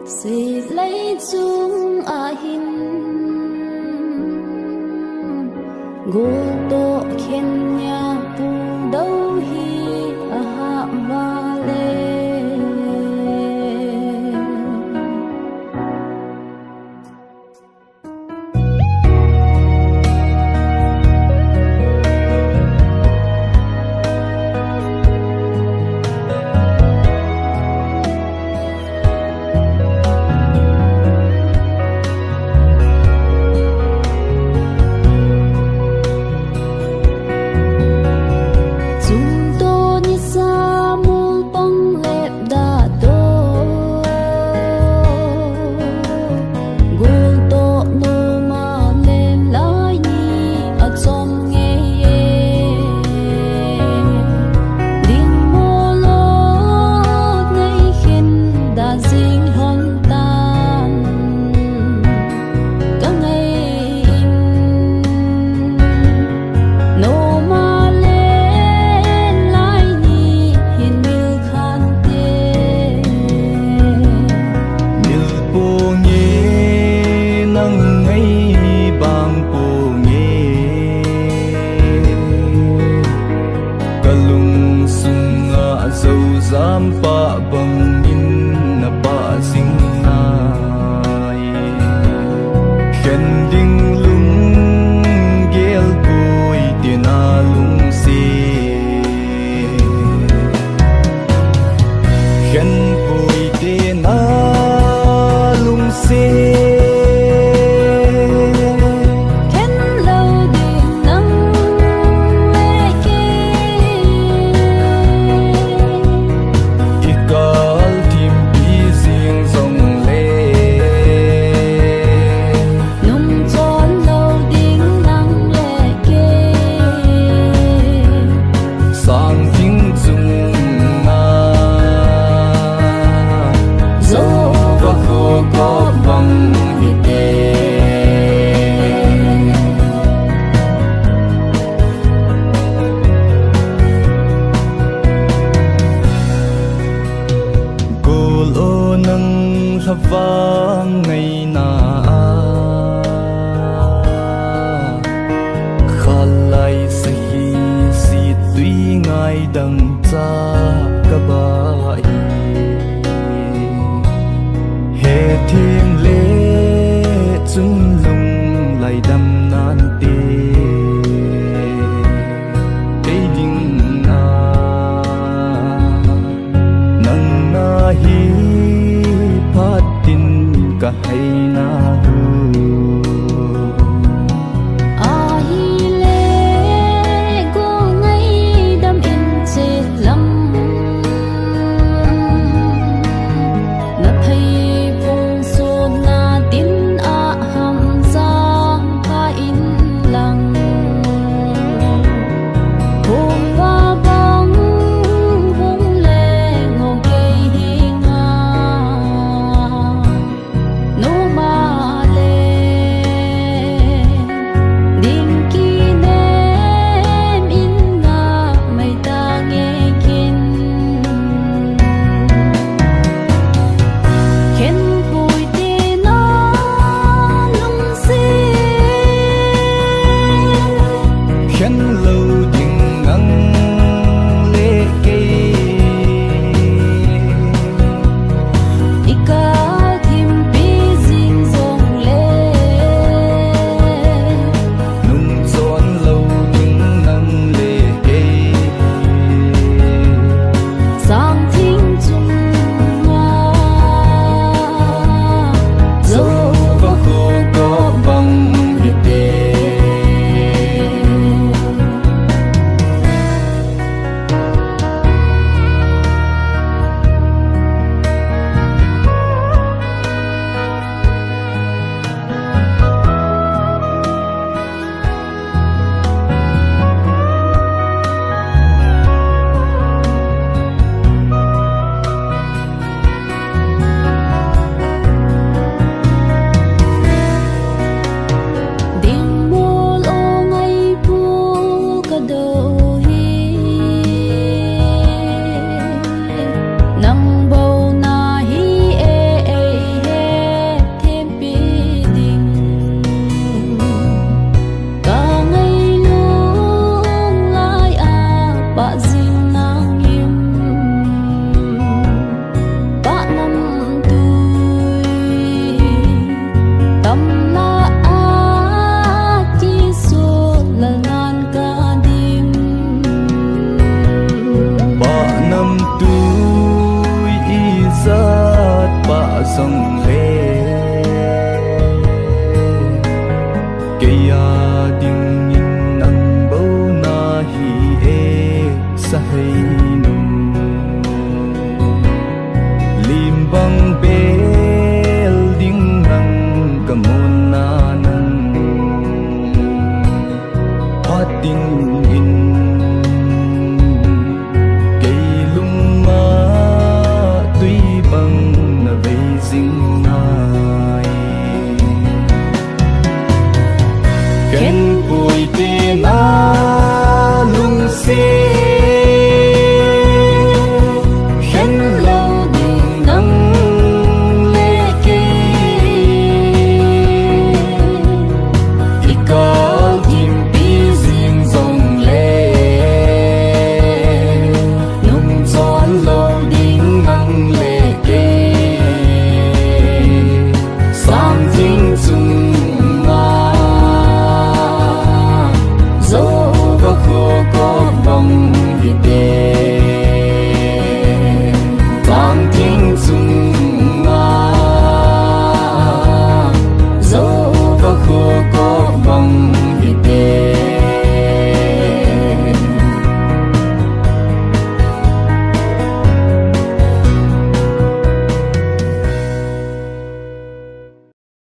sẽ lấy chung hin gô tô khen nhà pu đâu hi ha va lê Sampa bangin na pasing nai khen ding lung gel boy tinalung si khen boy tinalung si vang ngày na khalai sahi si tui ngai dang cha ka bai he thim le chung lung lai dam nan te ei ding na nang na hi ka hay na hu ai le go ngai dam in che lam na thai phong so na tin a ham sang ka in lang hom va bang hong le ngong ke hi nga no ma song